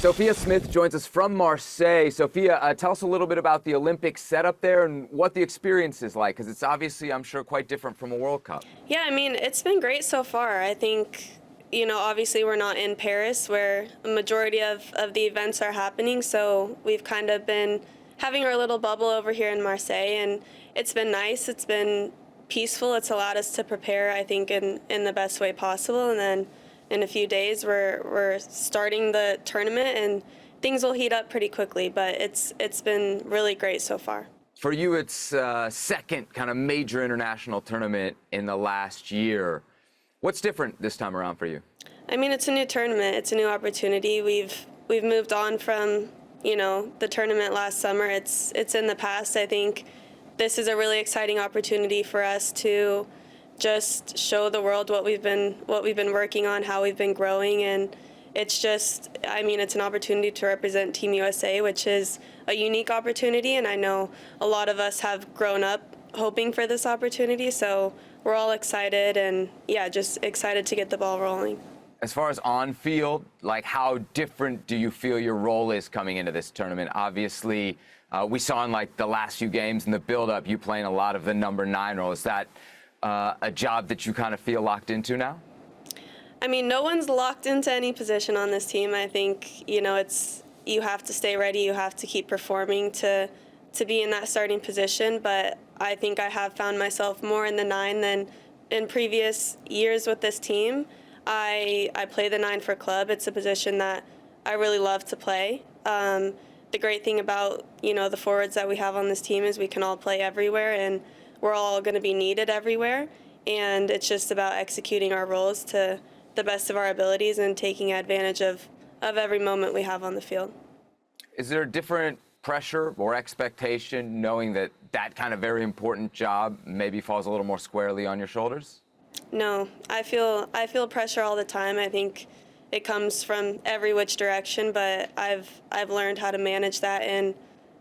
Sophia Smith joins us from Marseille. Sophia, tell us a little bit about the Olympic setup there and what the experience is like, because it's obviously, I'm sure, quite different from a World Cup. Yeah, I mean, it's been great so far. I think, obviously we're not in Paris where a majority of the events are happening, so we've kind of been having our little bubble over here in Marseille, and it's been nice. It's been peaceful. It's allowed us to prepare, I think, in the best way possible, and then in a few days we're starting the tournament and things will heat up pretty quickly, but it's been really great so far. For you, it's second kind of major international tournament in the last year. What's different this time around for you? I mean, it's a new tournament. It's a new opportunity. We've moved on from, the tournament last summer. It's in the past. I think this is a really exciting opportunity for us to just show the world what we've been working on, how we've been growing, and it's an opportunity to represent Team USA, which is a unique opportunity, and I know a lot of us have grown up hoping for this opportunity, so we're all excited and, just excited to get the ball rolling. As far as on-field, how different do you feel your role is coming into this tournament? Obviously, we saw in, the last few games in the build-up, you playing a lot of the number 9 role. Is that a job that you kind of feel locked into now? I mean, no one's locked into any position on this team. I think, you have to stay ready, you have to keep performing to be in that starting position, but I think I have found myself more in the 9 than in previous years with this team. I play the 9 for club. It's a position that I really love to play. The great thing about, the forwards that we have on this team is we can all play everywhere, and we're all going to be needed everywhere, and it's just about executing our roles to the best of our abilities and taking advantage of every moment we have on the field. Is there a different pressure or expectation knowing that that kind of very important job maybe falls a little more squarely on your shoulders? No, I feel pressure all the time. I think it comes from every which direction, but I've learned how to manage that and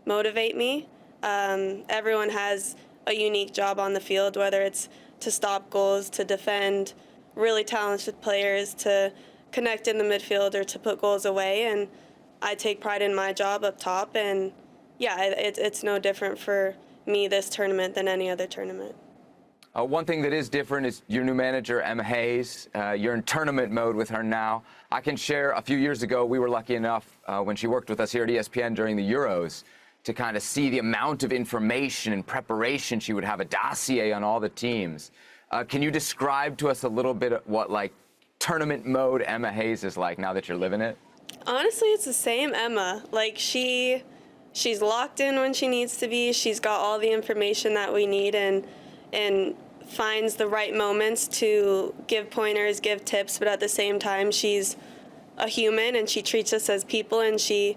motivate me. Everyone has a unique job on the field, whether it's to stop goals, to defend really talented players, to connect in the midfield, or to put goals away. And I take pride in my job up top. And it's no different for me this tournament than any other tournament. One thing that is different is your new manager, Emma Hayes. You're in tournament mode with her now. I can share a few years ago, we were lucky enough when she worked with us here at ESPN during the Euros to kind of see the amount of information and preparation. She would have a dossier on all the teams. Can you describe to us a little bit of what tournament mode Emma Hayes is like now that you're living it? Honestly, it's the same Emma. She's locked in when she needs to be. She's got all the information that we need and finds the right moments to give pointers, give tips, but at the same time, she's a human and she treats us as people, and she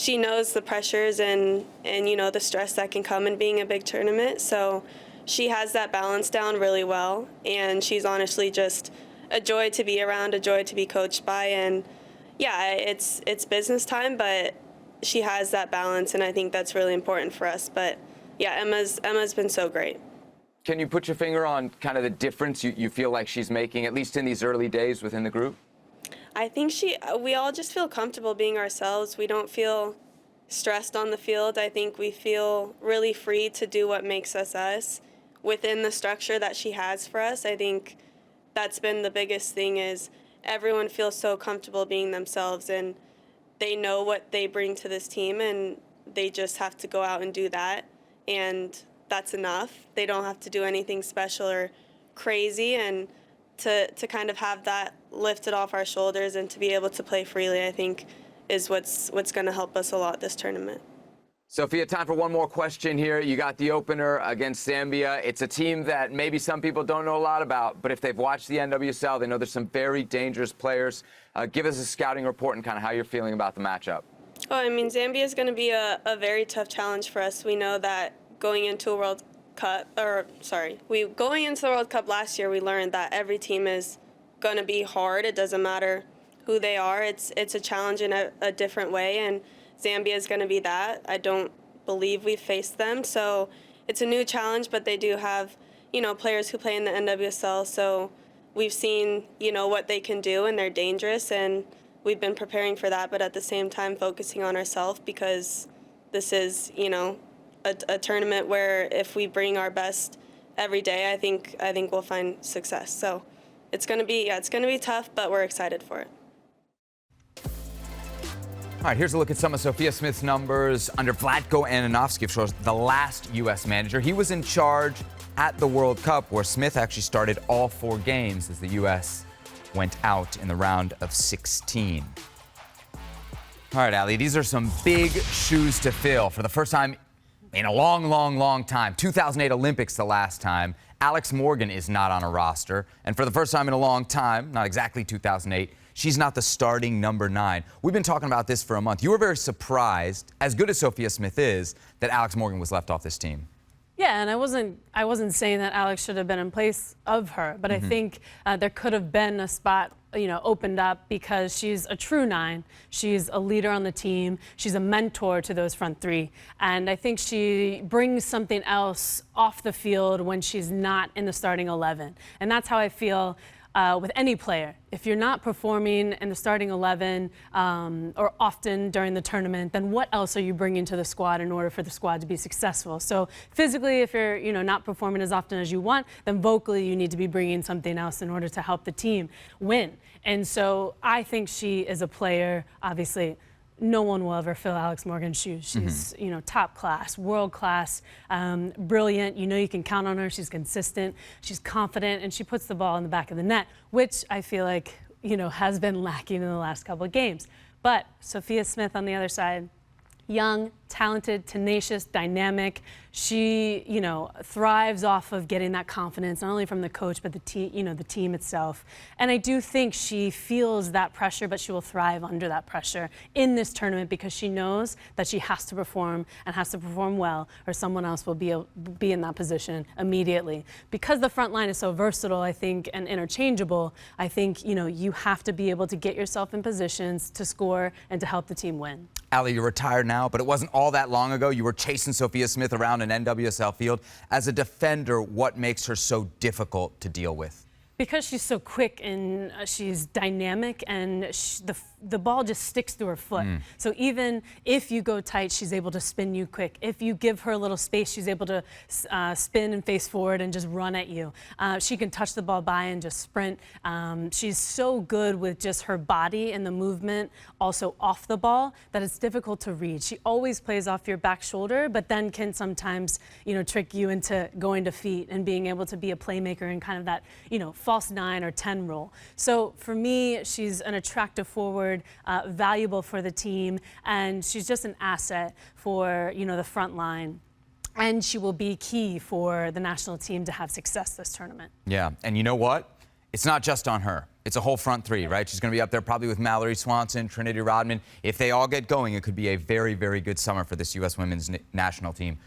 knows the pressures and the stress that can come in being a big tournament. So she has that balance down really well, and she's honestly just a joy to be around, a joy to be coached by, and it's business time, but she has that balance, and I think that's really important for us. But Emma's been so great. Can you put your finger on kind of the difference you feel like she's making, at least in these early days within the group? I think we all just feel comfortable being ourselves. We don't feel stressed on the field. I think we feel really free to do what makes us us within the structure that she has for us. I think that's been the biggest thing, is everyone feels so comfortable being themselves, and they know what they bring to this team, and they just have to go out and do that, and that's enough. They don't have to do anything special or crazy, and to kind of have that lifted off our shoulders and to be able to play freely, I think, is what's going to help us a lot this tournament. Sophia, time for one more question here. You got the opener against Zambia. It's a team that maybe some people don't know a lot about, but if they've watched the NWSL, they know there's some very dangerous players. Give us a scouting report and kind of how you're feeling about the matchup. Oh, I mean, Zambia is going to be a very tough challenge for us. We know that going into the World Cup last year, we learned that every team is going to be hard. It doesn't matter who they are. It's a challenge in a different way, and Zambia is going to be that. I don't believe we've faced them, so it's a new challenge, but they do have, players who play in the NWSL, so we've seen, what they can do, and they're dangerous, and we've been preparing for that, but at the same time focusing on ourselves, because this is, you know, a tournament where if we bring our best every day, I think we'll find success. So it's gonna be tough, but we're excited for it. All right, here's a look at some of Sophia Smith's numbers under Vlatko Ananovsky, of course, the last U.S. manager. He was in charge at the World Cup, where Smith actually started all 4 games as the U.S. went out in the round of 16. All right, Ali, these are some big shoes to fill. For the first time in a long time, 2008 Olympics the last time, Alex Morgan is not on a roster. And for the first time in a long time, not exactly 2008, she's not the starting number 9. We've been talking about this for a month. You were very surprised, as good as Sophia Smith is, that Alex Morgan was left off this team. Yeah, and I wasn't saying that Alex should have been in place of her, but I think there could have been a spot, you know, opened up, because she's a true 9. She's a leader on the team. She's a mentor to those front 3. And I think she brings something else off the field when she's not in the starting 11. And that's how I feel with any player. If you're not performing in the starting 11 or often during the tournament, then what else are you bringing to the squad in order for the squad to be successful? So physically, if you're not performing as often as you want, then vocally you need to be bringing something else in order to help the team win. And so I think she is a player, obviously. No one will ever fill Alex Morgan's shoes. She's, top class, world class, brilliant. You can count on her. She's consistent. She's confident, and she puts the ball in the back of the net, which I feel like, has been lacking in the last couple of games. But Sophia Smith on the other side, young, talented, tenacious, dynamic. She, thrives off of getting that confidence, not only from the coach, but the team itself. And I do think she feels that pressure, but she will thrive under that pressure in this tournament, because she knows that she has to perform and has to perform well, or someone else will be in that position immediately. Because the front line is so versatile, I think, and interchangeable, I think, you have to be able to get yourself in positions to score and to help the team win. Ali, you're retired now, but it wasn't all that long ago. You were chasing Sophia Smith around an NWSL field. As a defender, what makes her so difficult to deal with? Because she's so quick and she's dynamic, and the ball just sticks to her foot. So even if you go tight, she's able to spin you quick. If you give her a little space, she's able to spin and face forward and just run at you. She can touch the ball by and just sprint. She's so good with just her body and the movement, also off the ball, that it's difficult to read. She always plays off your back shoulder, but then can sometimes, trick you into going to feet and being able to be a playmaker in kind of that, false 9 or 10 role. So for me, she's an attractive forward, valuable for the team, and she's just an asset for, the front line. And she will be key for the national team to have success this tournament. Yeah, and you know what? It's not just on her. It's a whole front 3, right? She's going to be up there probably with Mallory Swanson, Trinity Rodman. If they all get going, it could be a very, very good summer for this U.S. women's national team.